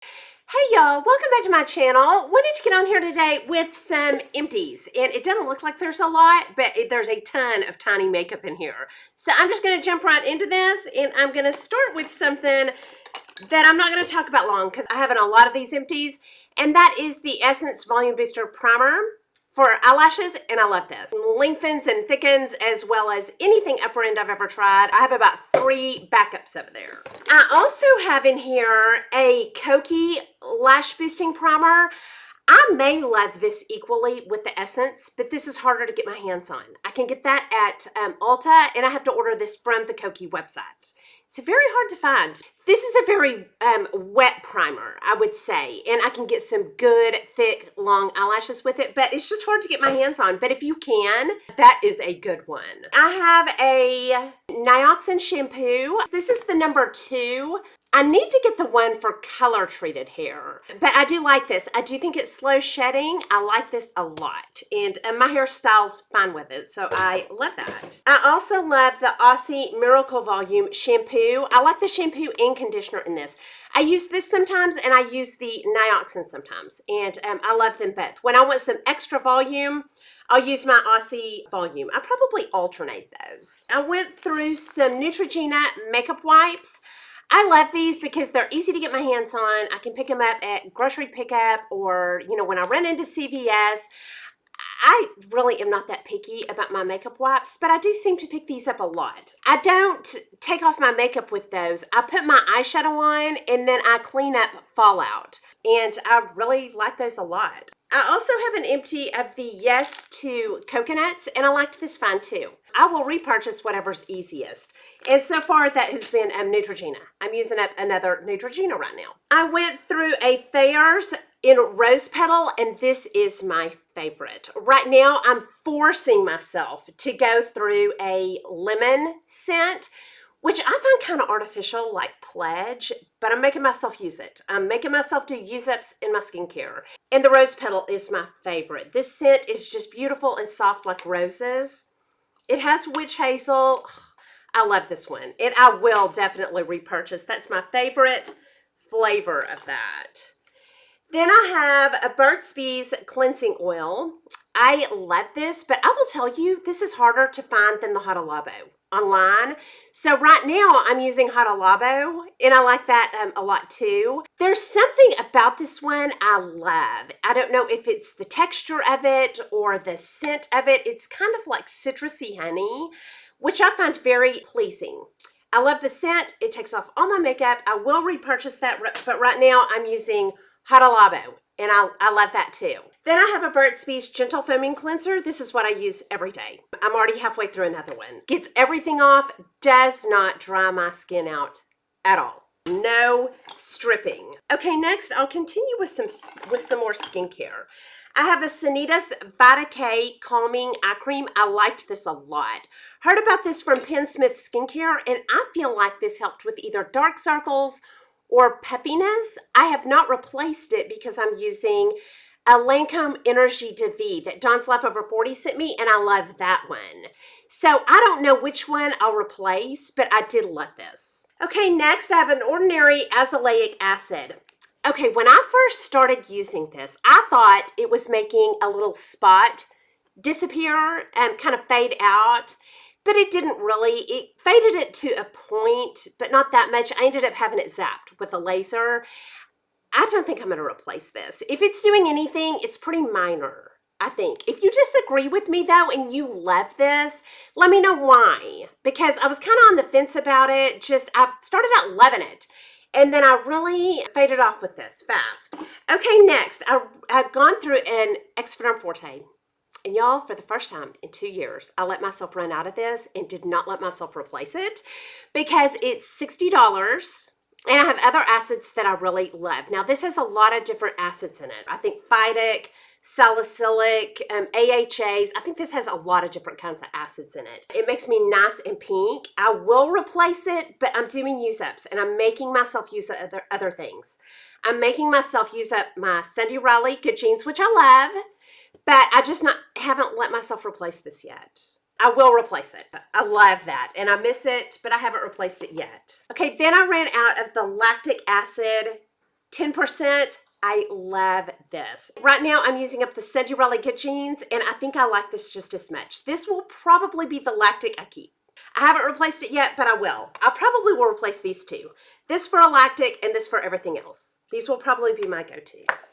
Hey y'all, welcome back to my channel. Wanted to get on here today with some empties, and it doesn't look like there's a lot, but there's a ton of tiny makeup in here. So I'm just going to jump right into this, and I'm going to start with something that I'm not going to talk about long because I have in a lot of these empties, and that is the Essence Volume Booster Primer for eyelashes, and I love this. Lengthens and thickens as well as anything upper end I've ever tried. I have about 3 backups over there. I also have in here a Kokie Lash Boosting Primer. I may love this equally with the Essence, but this is harder to get my hands on. I can get that at Ulta, and I have to order this from the Kokie website. It's very hard to find. This is a very wet primer, I would say, and I can get some good, thick, long eyelashes with it, but it's just hard to get my hands on. But if you can, that is a good one. I have a Nioxin shampoo. This is the number 2. I need to get the one for color treated hair, but I do like this. I do think it's slow shedding. I like this a lot, and my hairstyle's fine with it, so I love that. I also love the Aussie Miracle Volume shampoo. I like the shampoo and conditioner in this. I use this sometimes, and I use the Nioxin sometimes, and I love them both. When I want some extra volume, I'll use my Aussie Volume. I probably alternate those. I went through some Neutrogena makeup wipes. I love these because they're easy to get my hands on. I can pick them up at grocery pickup or, when I run into CVS. I really am not that picky about my makeup wipes, but I do seem to pick these up a lot. I don't take off my makeup with those. I put my eyeshadow on and then I clean up fallout. And I really like those a lot. I also have an empty of the Yes to Coconuts, and I liked this fine too. I will repurchase whatever's easiest. And so far that has been Neutrogena. I'm using up another Neutrogena right now. I went through a Thayer's in Rose Petal, and this is my favorite. Right now, I'm forcing myself to go through a lemon scent, which I find kind of artificial, like Pledge, but I'm making myself use it. I'm making myself do use-ups in my skincare. And the Rose Petal is my favorite. This scent is just beautiful and soft like roses. It has witch hazel. I love this one. And I will definitely repurchase. That's my favorite flavor of that. Then I have a Burt's Bees cleansing oil. I love this, but I will tell you, this is harder to find than the Hada Labo online. So right now I'm using Hada Labo, and I like that a lot too. There's something about this one I love. I don't know if it's the texture of it or the scent of it. It's kind of like citrusy honey, which I find very pleasing. I love the scent. It takes off all my makeup. I will repurchase that, but right now I'm using Hada Labo, and I love that too. Then I have a Burt's Bees Gentle Foaming Cleanser. This is what I use every day. I'm already halfway through another one. Gets everything off, does not dry my skin out at all. No stripping. Okay, next I'll continue with some more skincare. I have a Sanitas Vita K Calming Eye Cream. I liked this a lot. Heard about this from PennSmithSkincare, and I feel like this helped with either dark circles or puffiness. I have not replaced it because I'm using a Lancome Energy de Vie that Dawn's Leftover 40 sent me, and I love that one. So I don't know which one I'll replace, but I did love this. Okay, next I have an ordinary Azelaic Acid. Okay, when I first started using this, I thought it was making a little spot disappear and kind of fade out. But it didn't really. It faded it to a point, but not that much. I ended up having it zapped with a laser. I don't think I'm going to replace this. If it's doing anything, it's pretty minor, I think. If you disagree with me, though, and you love this, let me know why. Because I was kind of on the fence about it. I started out loving it. And then I really faded off with this fast. Okay, next, I've gone through an Exfoliant Forte. And y'all, for the first time in 2 years, I let myself run out of this and did not let myself replace it because it's $60 and I have other acids that I really love. Now, this has a lot of different acids in it. I think phytic, salicylic, AHAs. I think this has a lot of different kinds of acids in it. It makes me nice and pink. I will replace it, but I'm doing use-ups and I'm making myself use other things. I'm making myself use up my Sunday Riley Good Genes, which I love. But I just haven't let myself replace this yet. I will replace it. I love that. And I miss it, but I haven't replaced it yet. Okay, then I ran out of the Lactic Acid 10%. I love this. Right now, I'm using up the Sensodyne Good Jeans, and I think I like this just as much. This will probably be the Lactic I keep. I haven't replaced it yet, but I will. I probably will replace these two. This for a Lactic and this for everything else. These will probably be my go-tos.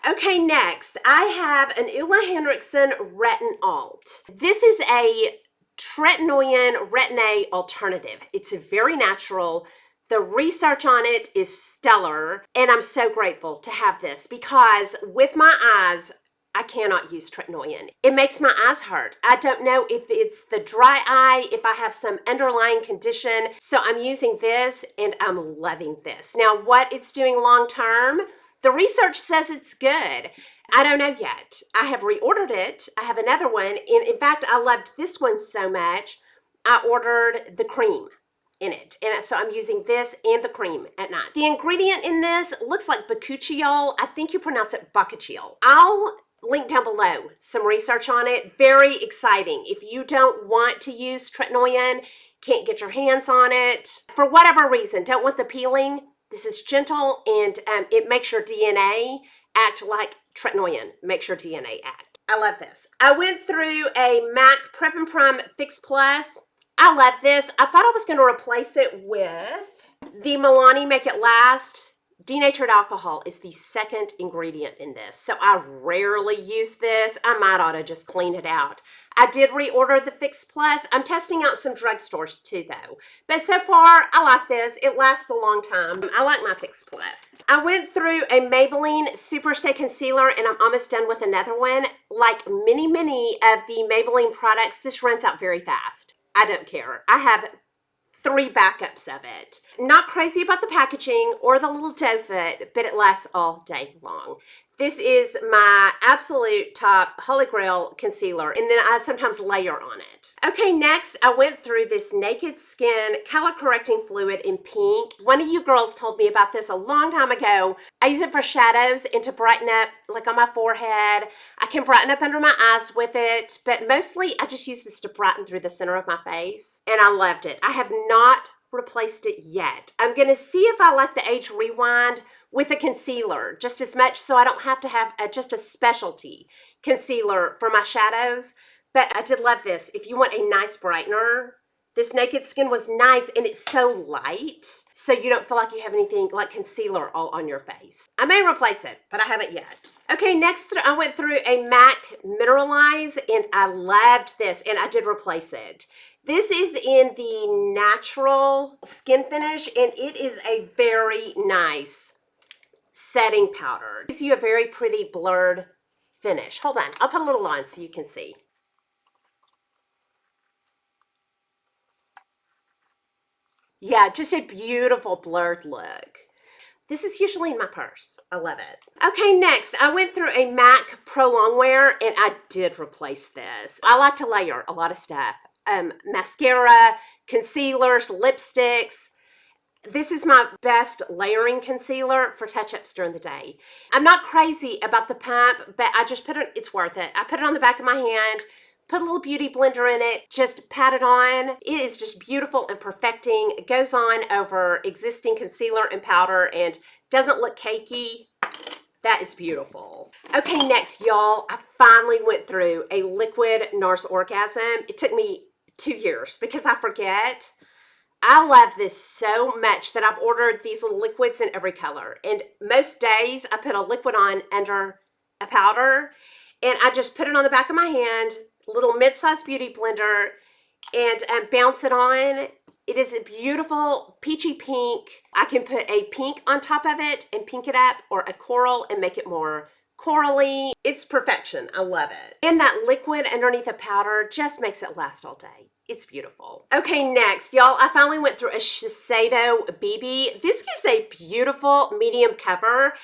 Okay, next, I have an Ulla Henriksen Retinol. This is a tretinoin retin-A alternative. It's very natural. The research on it is stellar, and I'm so grateful to have this because with my eyes, I cannot use tretinoin. It makes my eyes hurt. I don't know if it's the dry eye, if I have some underlying condition. So I'm using this and I'm loving this. Now, what it's doing long term, the research says it's good. I don't know yet. I have reordered it. I have another one. And in fact, I loved this one so much, I ordered the cream in it. And so I'm using this and the cream at night. The ingredient in this looks like bakuchiol. I think you pronounce it bakuchiol. I'll link down below some research on it. Very exciting. If you don't want to use tretinoin, can't get your hands on it, for whatever reason, don't want the peeling, this is gentle and it makes your DNA act like tretinoin, makes your DNA act. I love this. I went through a MAC Prep and Prime Fix Plus. I love this. I thought I was going to replace it with the Milani Make It Last. Denatured alcohol is the second ingredient in this, so I rarely use this. I might ought to just clean it out. I did reorder the Fix Plus. I'm testing out some drugstores too, though. But so far, I like this. It lasts a long time. I like my Fix Plus. I went through a Maybelline Super Stay Concealer, and I'm almost done with another one. Like many of the Maybelline products, this runs out very fast. I don't care. I have 3 backups of it. Not crazy about the packaging or the little doe foot, but it lasts all day long. This is my absolute top Holy Grail concealer, and then I sometimes layer on it. Okay, next, I went through this Naked Skin Color Correcting Fluid in pink. One of you girls told me about this a long time ago. I use it for shadows and to brighten up, like on my forehead. I can brighten up under my eyes with it, but mostly I just use this to brighten through the center of my face, and I loved it. I have not replaced it yet. I'm gonna see if I like the Age Rewind with a concealer just as much, so I don't have to have just a specialty concealer for my shadows. But I did love this. If you want a nice brightener, this Naked Skin was nice, and it's so light, so you don't feel like you have anything like concealer all on your face. I may replace it, but I haven't yet. Okay, next I went through a MAC Mineralize, and I loved this, and I did replace it. This is in the natural skin finish, and it is a very nice setting powder. It gives you a very pretty blurred finish. Hold on, I'll put a little on so you can see. Yeah, just a beautiful blurred look. This is usually in my purse. I love it. Okay, next, I went through a MAC Pro Longwear, and I did replace this. I like to layer a lot of stuff. Mascara, concealers, lipsticks. This is my best layering concealer for touch-ups during the day. I'm not crazy about the pump, but I just put it, it's worth it. I put it on the back of my hand, put a little beauty blender in it, just pat it on. It is just beautiful and perfecting. It goes on over existing concealer and powder and doesn't look cakey. That is beautiful. Okay, next, y'all, I finally went through a liquid NARS Orgasm. It took me 2 years because I forget. I love this so much that I've ordered these little liquids in every color. And most days I put a liquid on under a powder, and I just put it on the back of my hand, little mid-sized beauty blender, and bounce it on. It is a beautiful peachy pink. I can put a pink on top of it and pink it up, or a coral and make it more corally. It's perfection. I love it. And that liquid underneath the powder just makes it last all day. It's beautiful. Okay, next, y'all, I finally went through a Shiseido BB. This gives a beautiful medium cover.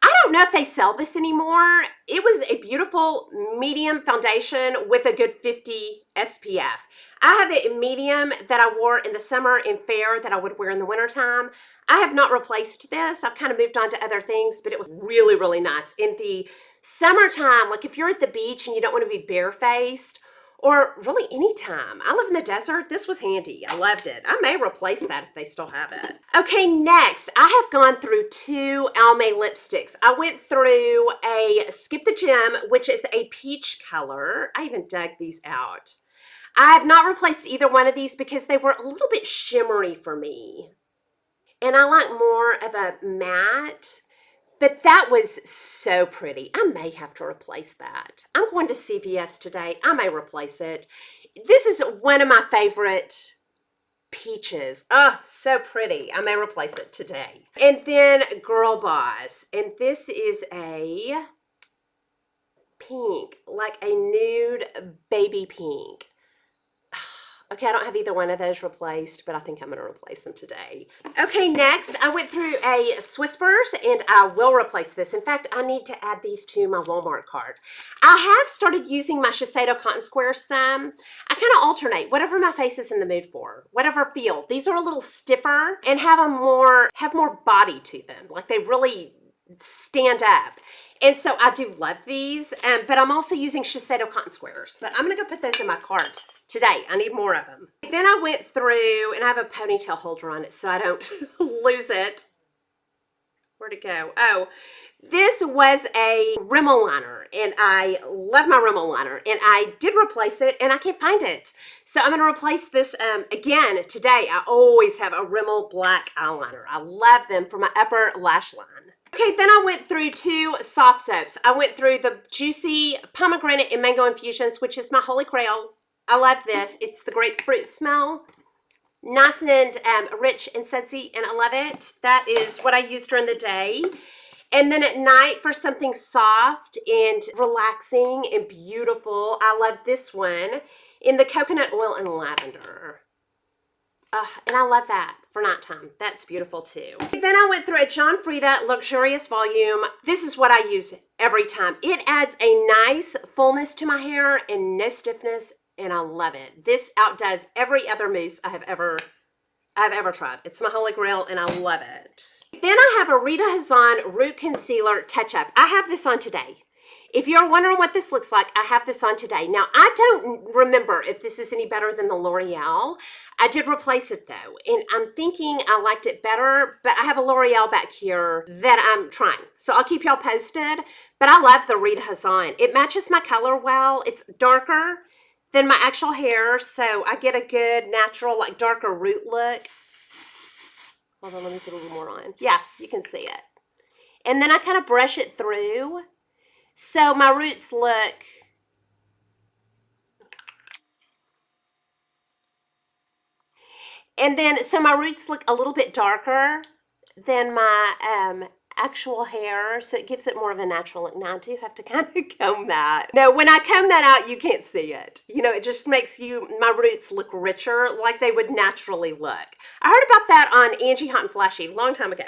I don't know if they sell this anymore. It was a beautiful medium foundation with a good 50 SPF. I have it in medium that I wore in the summer and fair that I would wear in the wintertime. I have not replaced this. I've kind of moved on to other things, but it was really, really nice. In the summertime, like if you're at the beach and you don't want to be barefaced, or really anytime. I live in the desert. This was handy. I loved it. I may replace that if they still have it. Okay, next, I have gone through 2 Almay lipsticks. I went through a Skip the Gym, which is a peach color. I even dug these out. I have not replaced either one of these because they were a little bit shimmery for me. And I like more of a matte. But that was so pretty. I may have to replace that. I'm going to CVS today. I may replace it. This is one of my favorite peaches. Oh, so pretty. I may replace it today. And then Girl Boss. And this is a pink, like a nude baby pink. Okay, I don't have either one of those replaced, but I think I'm going to replace them today. Okay, next, I went through a Swisspers, and I will replace this. In fact, I need to add these to my Walmart cart. I have started using my Shiseido Cotton Squares some. I kind of alternate, whatever my face is in the mood for, whatever feel. These are a little stiffer and have more body to them. Like they really stand up. And so I do love these, but I'm also using Shiseido Cotton Squares. But I'm going to go put those in my cart today. I need more of them. Then I went through, and I have a ponytail holder on it so I don't lose it. Where'd it go? Oh, this was a Rimmel liner, and I love my Rimmel liner, and I did replace it, and I can't find it. So I'm going to replace this again today. I always have a Rimmel black eyeliner. I love them for my upper lash line. Okay, then I went through 2 soft soaps. I went through the Juicy Pomegranate and Mango Infusions, which is my holy grail. I love this. It's the grapefruit smell. Nice and rich and sudsy, and I love it. That is what I use during the day. And then at night for something soft and relaxing and beautiful, I love this one in the coconut oil and lavender. And I love that for nighttime. That's beautiful too. Then I went through a John Frieda Luxurious Volume. This is what I use every time. It adds a nice fullness to my hair and no stiffness, and I love it. This outdoes every other mousse I've ever tried. It's my holy grail, and I love it. Then I have a Rita Hazan Root Concealer Touch-Up. I have this on today. If you're wondering what this looks like, I have this on today. Now, I don't remember if this is any better than the L'Oreal. I did replace it, though, and I'm thinking I liked it better, but I have a L'Oreal back here that I'm trying. So I'll keep y'all posted, but I love the Rita Hazan. It matches my color well. It's darker than my actual hair, so I get a good natural, like, darker root look. Hold on, let me put a little more on. Yeah, you can see it. And then I kind of brush it through. So my roots look, so my roots look a little bit darker than my actual hair, so it gives it more of a natural look. Now I do have to kind of comb that. No, when I comb that out, you can't see it. You know, it just makes my roots look richer, like they would naturally look. I heard about that on Angie Hot and Flashy a long time ago.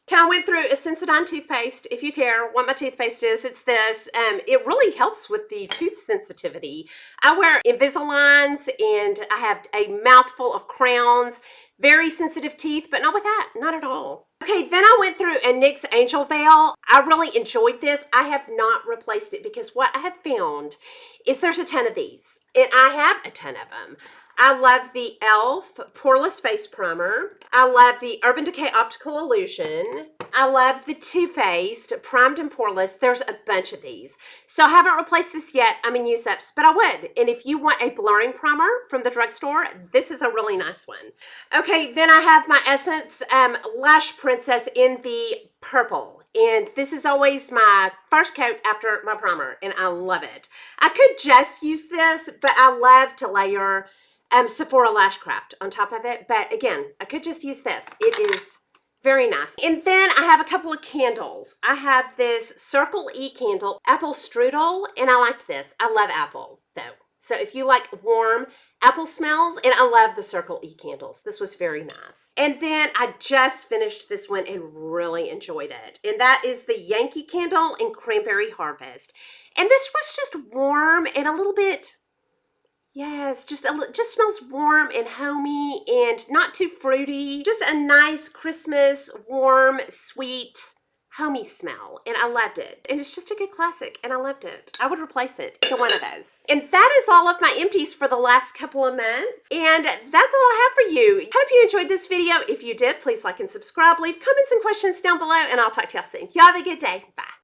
Okay, I went through a Sensodyne toothpaste. If you care what my toothpaste is, it's this. It really helps with the tooth sensitivity. I wear Invisaligns, and I have a mouthful of crowns. Very sensitive teeth, but not with that. Not at all. Okay, then I went through a NYX Angel Veil. I really enjoyed this. I have not replaced it because what I have found is there's a ton of these, and I have a ton of them. I love the e.l.f. Poreless Face Primer. I love the Urban Decay Optical Illusion. I love the Too Faced Primed and Poreless. There's a bunch of these. So I haven't replaced this yet. I'm in use-ups, but I would. And if you want a blurring primer from the drugstore, this is a really nice one. Okay, then I have my Essence Lash Princess in the purple. And this is always my first coat after my primer, and I love it. I could just use this, but I love to layer Sephora Lashcraft on top of it, but again, I could just use this. It is very nice. And then I have a couple of candles. I have this Circle E candle, Apple Strudel, and I liked this. I love apple, though. So if you like warm apple smells, and I love the Circle E candles. This was very nice. And then I just finished this one and really enjoyed it. And that is the Yankee Candle in Cranberry Harvest. And this was just warm and a little bit, yes, just smells warm and homey and not too fruity. Just a nice Christmas, warm, sweet homey smell, and I loved it. And it's just a good classic, and I loved it. I would replace it, either one of those. And that is all of my empties for the last couple of months, and that's all I have for you. Hope you enjoyed this video. If you did, please like and subscribe, leave comments and questions down below, and I'll talk to y'all soon. Y'all have a good day. Bye.